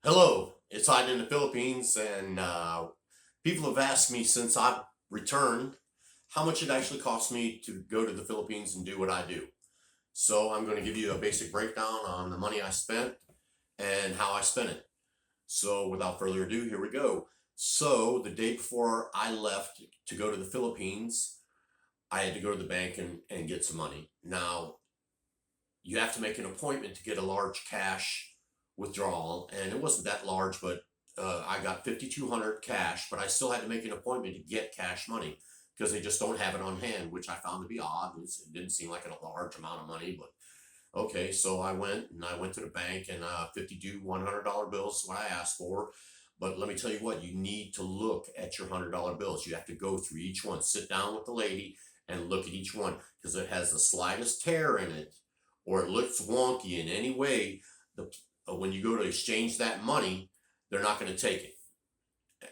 Hello, it's Hyden in the Philippines, and people have asked me since I've returned how much it actually costs me to go to the Philippines and do what I do. So I'm going to give you a basic breakdown on the money I spent and how I spent it. So without further ado, here we go. So the day before I left to go to the Philippines, I had to go to the bank and get some money. Now, you have to make an appointment to get a large cash withdrawal, and it wasn't that large, but I got 5,200 cash, but I still had to make an appointment to get cash money because they just don't have it on hand, which I found to be odd. It didn't seem like a large amount of money, but okay. So I went to the bank, and 52 $100 bills is what I asked for. But let me tell you what, you need to look at your $100 bills. You have to go through each one, sit down with the lady and look at each one because it has the slightest tear in it or it looks wonky in any way. The When you go to exchange that money, they're not going to take it,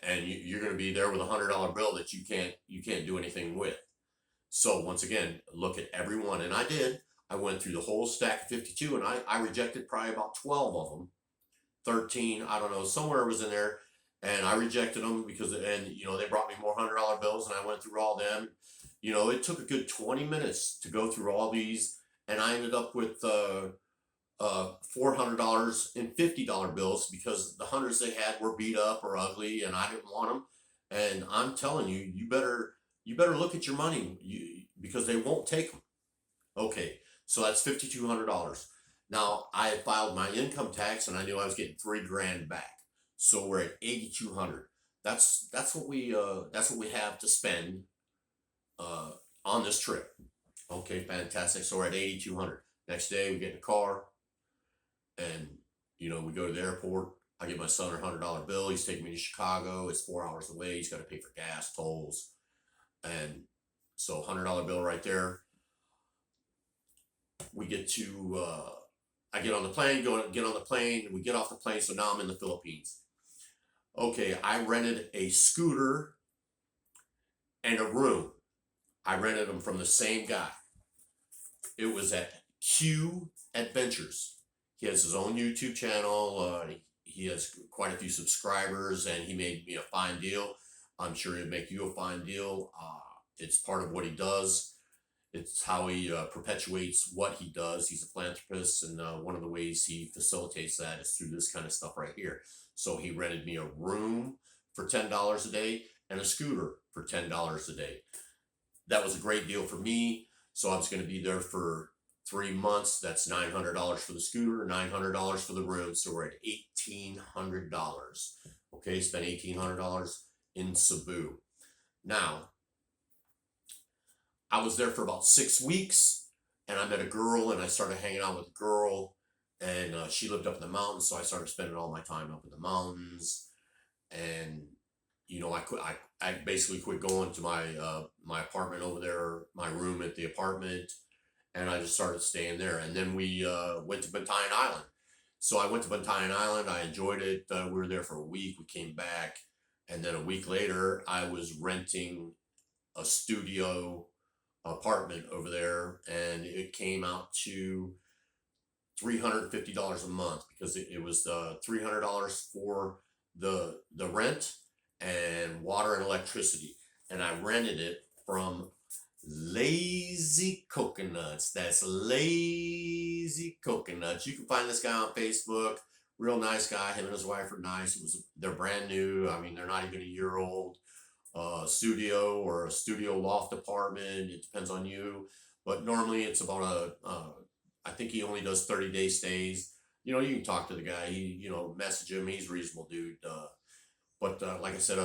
and you're going to be there with $100 bill that you can't do anything with. So once again, look at every one, and I did. I went through the whole stack of 52, and I rejected probably about 12 of them, 13, I don't know, somewhere it was in there. And I rejected them because, and they brought me more $100 bills, and I went through all them. It took a good 20 minutes to go through all these, and I ended up with $400 and $50 bills because the hundreds they had were beat up or ugly, and I didn't want them. And I'm telling you, you better look at your money, because they won't take them. Okay, so that's $5,200. Now I had filed my income tax, and I knew I was getting 3 grand back. So we're at 8,200. That's what we have to spend uh, on this trip. Okay, fantastic. So we're at 8,200. Next day we get in the car, and we go to the airport. I give my son $100 bill. He's taking me to Chicago. It's 4 hours away. He's got to pay for gas, tolls, and so $100 bill right there. We get to I get on the plane, get on the plane, we get off the plane, so now I'm in the Philippines. Okay, I rented a scooter and a room. I rented them from the same guy. It was at Q Adventures. He has his own YouTube channel. He has quite a few subscribers, and he made me a fine deal. I'm sure he'll make you a fine deal. It's part of what he does. It's how he perpetuates what he does. He's a philanthropist, and one of the ways he facilitates that is through this kind of stuff right here. So he rented me a room for $10 a day and a scooter for $10 a day. That was a great deal for me. So I was going to be there for 3 months. That's $900 for the scooter, $900 for the room. So we're at $1,800. Okay, spent $1,800 in Cebu. Now, I was there for about 6 weeks, and I met a girl, and I started hanging out with a girl, and she lived up in the mountains, so I started spending all my time up in the mountains, and I quit. I basically quit going to my apartment over there, my room at the apartment, and I just started staying there. And then we went to Bantayan Island. So I went to Bantayan Island. I enjoyed it. We were there for a week. We came back, and then a week later, I was renting a studio apartment over there, and it came out to $350 a month because it was $300 for the rent and water and electricity, and I rented it from Lazy Coconuts. That's Lazy Coconuts. You can find this guy on Facebook. Real nice guy. Him and his wife are nice. They're brand new. I mean, they're not even a year old. Studio or a studio loft apartment. It depends on you, but normally it's about I think he only does 30-day stays. You can talk to the guy. Message him. He's a reasonable dude. But like I said,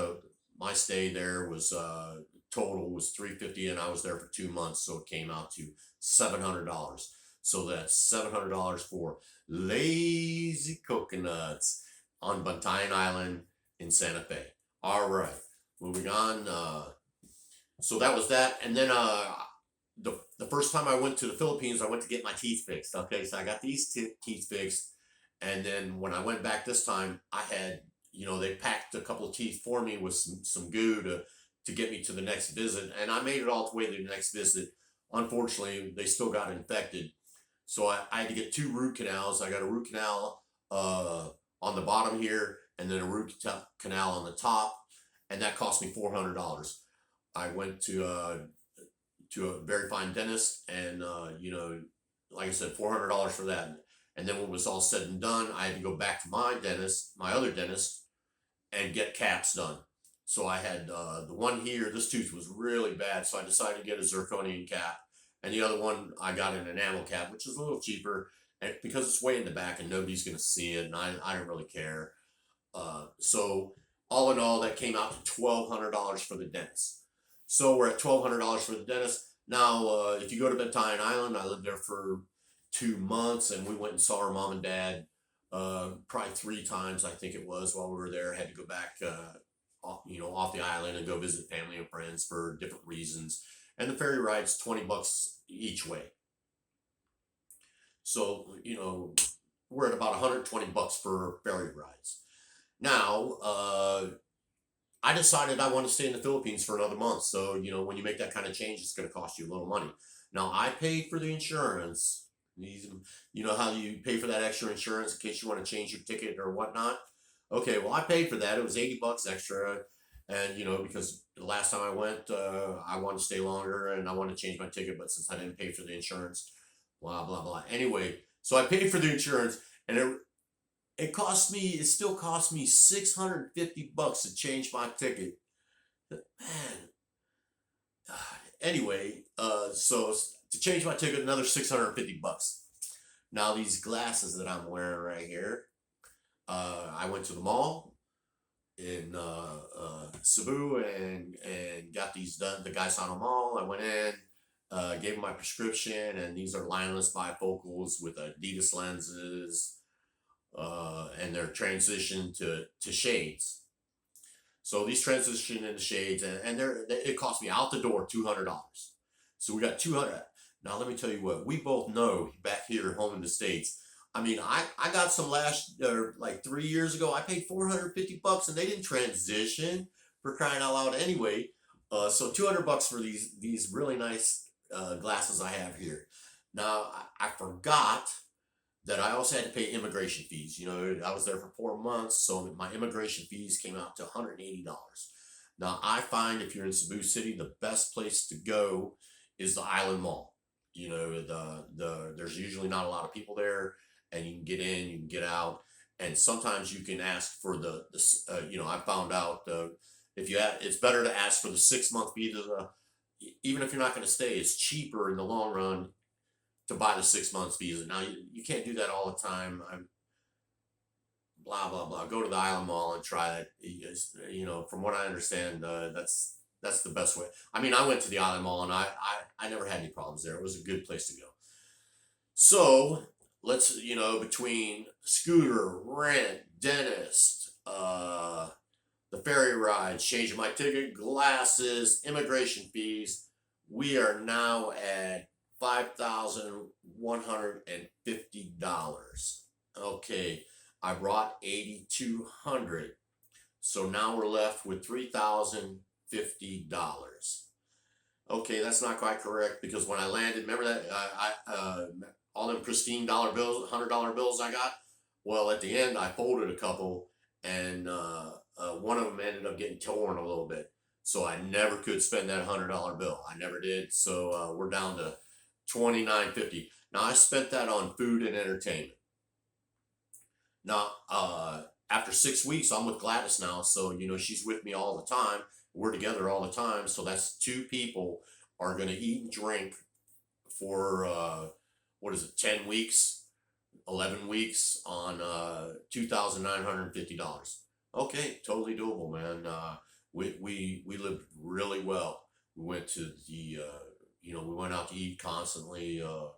my stay there was total was $350, and I was there for 2 months, so it came out to $700. So that's $700 for Lazy Coconuts on Bantayan Island in Santa Fe. All right, moving on. So that was that, and then the first time I went to the Philippines, I went to get my teeth fixed. Okay, so I got these teeth fixed, and then when I went back this time, I had they packed a couple of teeth for me with some goo to get me to the next visit, and I made it all the way to the next visit. Unfortunately, they still got infected, so I had to get 2 root canals. I got a root canal on the bottom here, and then a root canal on the top, and that cost me $400. I went to a very fine dentist, and like I said, $400 for that. And then when it was all said and done, I had to go back to my other dentist, and get caps done. So I had the one here, this tooth was really bad, so I decided to get a zirconium cap. And the other one, I got an enamel cap, which is a little cheaper, and because it's way in the back and nobody's going to see it, and I don't really care. So all in all, that came out to $1,200 for the dentist. So we're at $1,200 for the dentist. Now, if you go to Bentine Island, I lived there for 2 months, and we went and saw our mom and dad probably 3 times, I think it was, while we were there. Had to go back, off the island and go visit family and friends for different reasons. And the ferry ride's $20 each way. So, we're at about $120 for ferry rides. Now, I decided I want to stay in the Philippines for another month. So, when you make that kind of change, it's going to cost you a little money. Now, I paid for the insurance. You know how you pay for that extra insurance in case you want to change your ticket or whatnot? Okay, well, I paid for that. It was $80 extra. And, because the last time I went, I wanted to stay longer and I wanted to change my ticket. But since I didn't pay for the insurance, blah, blah, blah. Anyway, so I paid for the insurance, and it still cost me $650 to change my ticket. Man. Anyway, so to change my ticket, another $650. Now these glasses that I'm wearing right here, I went to the mall in Cebu and got these done. The Gaisano Mall. I went in, gave them my prescription, and these are lineless bifocals with Adidas lenses, and they're transitioned to shades. So these transition into shades, and it cost me out the door $200. So we got 200. Now let me tell you what, we both know back here home in the States. I mean, I got some like 3 years ago. I paid $450, and they didn't transition, for crying out loud anyway. So $200 for these really nice glasses I have here. Now I forgot that I also had to pay immigration fees. I was there for 4 months, so my immigration fees came out to $180. Now I find if you're in Cebu City, the best place to go is the Island Mall. There's usually not a lot of people there, and you can get in, you can get out, and sometimes you can ask for I found out it's better to ask for the 6-month visa, even if you're not going to stay. It's cheaper in the long run to buy the 6 months visa. Now you can't do that all the time. I'm blah blah blah. Go to the Island Mall and try that. From what I understand, that's the best way. I mean, I went to the Island Mall, and I never had any problems there. It was a good place to go. So let's between scooter, rent, dentist, the ferry ride, changing my ticket, glasses, immigration fees, we are now at $5,150. Okay, I brought $8,200, so now we're left with $3,050. Okay, that's not quite correct, because when I landed, remember that all them pristine dollar bills, $100 bills I got. Well, at the end, I folded a couple, and one of them ended up getting torn a little bit. So I never could spend that $100 bill. I never did. So we're down to $29.50. Now I spent that on food and entertainment. Now after 6 weeks, I'm with Gladys now, so she's with me all the time. We're together all the time, so that's 2 people are going to eat and drink for 10 weeks, 11 weeks on $2,950. Okay, totally doable, man. We lived really well. We went to we went out to eat constantly. I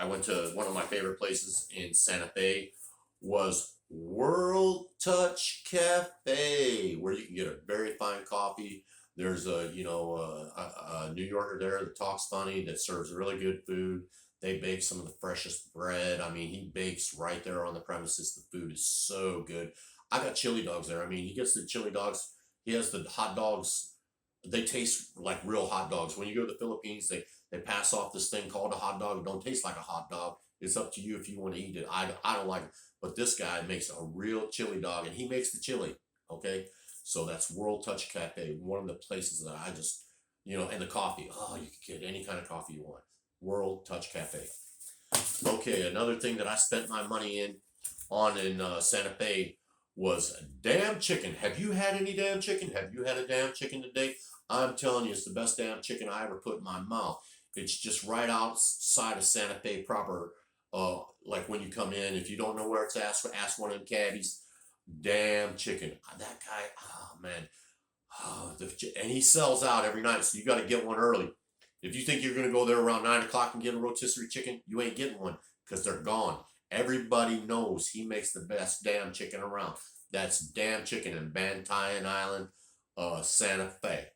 went to one of my favorite places in Santa Fe was World Touch Cafe, where you can get a very fine coffee. There's a New Yorker there that talks funny, that serves really good food. They bake some of the freshest bread. I mean, he bakes right there on the premises. The food is so good. I got chili dogs there. I mean, he gets the chili dogs. He has the hot dogs. They taste like real hot dogs. When you go to the Philippines, they pass off this thing called a hot dog. It don't taste like a hot dog. It's up to you if you want to eat it. I don't like it. But this guy makes a real chili dog, and he makes the chili. Okay. So that's World Touch Cafe, one of the places that I just, and the coffee. Oh, you can get any kind of coffee you want. World Touch Cafe. Okay, another thing that I spent my money on in Santa Fe was damn chicken. Have you had any damn chicken? Have you had a damn chicken today? I'm telling you, it's the best damn chicken I ever put in my mouth. It's just right outside of Santa Fe proper. Like when you come in, if you don't know where it's at, ask one of them cabbies. Damn chicken. That guy, oh man. And he sells out every night, so you got to get one early. If you think you're going to go there around 9 o'clock and get a rotisserie chicken, you ain't getting one because they're gone. Everybody knows he makes the best damn chicken around. That's damn chicken in Bantayan Island, Santa Fe.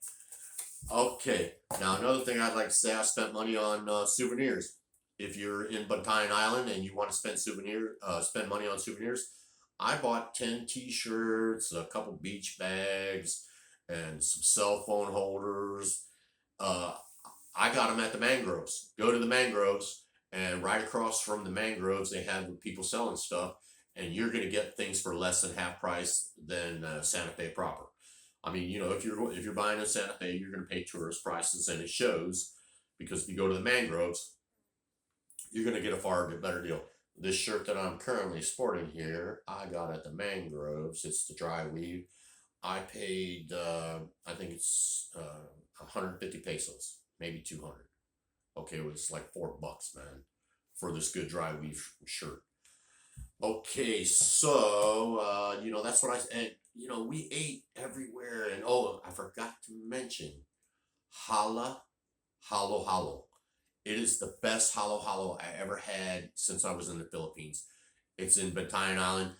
Okay, now another thing I'd like to say, I spent money on souvenirs. If you're in Bantayan Island and you want to spend money on souvenirs, I bought 10 t-shirts, a couple beach bags, and some cell phone holders. I got them at the Mangroves. Go to the Mangroves, and right across from the Mangroves, they have people selling stuff, and you're going to get things for less than half price than Santa Fe proper. I mean, if you're buying in Santa Fe, you're going to pay tourist prices, and it shows, because if you go to the Mangroves, you're going to get a far better deal. This shirt that I'm currently sporting here, I got at the Mangroves. It's the dry weave. I paid, I think it's 150 pesos, maybe 200. Okay, it was like $4, man, for this good dry weave shirt. Okay, so, that's what and, we ate everywhere. And, oh, I forgot to mention, Halo Halo. It is the best halo halo I ever had since I was in the Philippines. It's in Bantayan Island.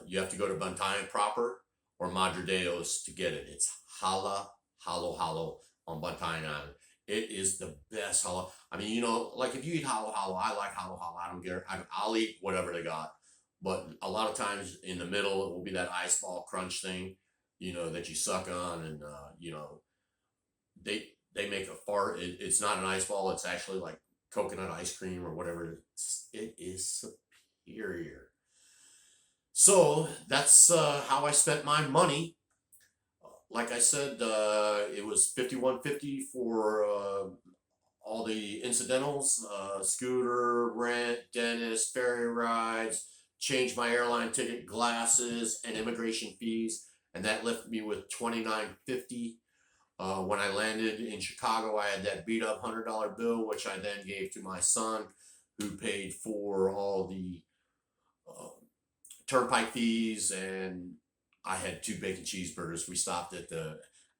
You have to go to Bantayan proper or Madre Deos to get it. It's Halo Halo on Bantayan Island. It is the best halo. I mean, like if you eat halo halo, I like halo halo. I don't care. I'll eat whatever they got. But a lot of times in the middle, it will be that ice ball crunch thing, that you suck on, and they make it's not an ice ball, it's actually like coconut ice cream or whatever. It is superior. So that's how I spent my money. Like I said, it was $51.50 for all the incidentals, scooter, rent, dentist, ferry rides, change my airline ticket, glasses, and immigration fees, and that left me with $29.50. When I landed in Chicago, I had that beat up $100 bill, which I then gave to my son, who paid for all the turnpike fees, and I had 2 bacon cheeseburgers. We stopped at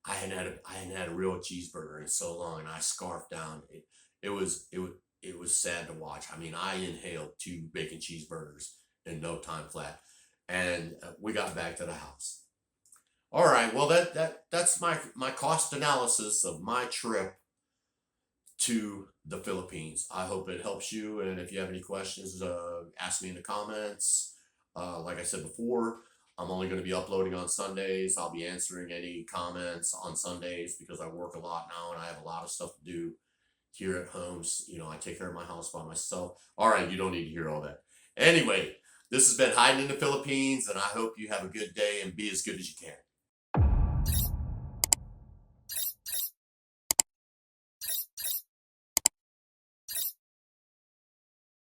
I hadn't had a real cheeseburger in so long, and I scarfed down. It was sad to watch. I mean, I inhaled 2 bacon cheeseburgers in no time flat, and we got back to the house. All right, well that's my cost analysis of my trip to the Philippines. I hope it helps you, and if you have any questions, ask me in the comments. Like I said before, I'm only going to be uploading on Sundays. I'll be answering any comments on Sundays because I work a lot now and I have a lot of stuff to do here at home. I take care of my house by myself. All right, you don't need to hear all that. Anyway, this has been Hiding in the Philippines, and I hope you have a good day and be as good as you can.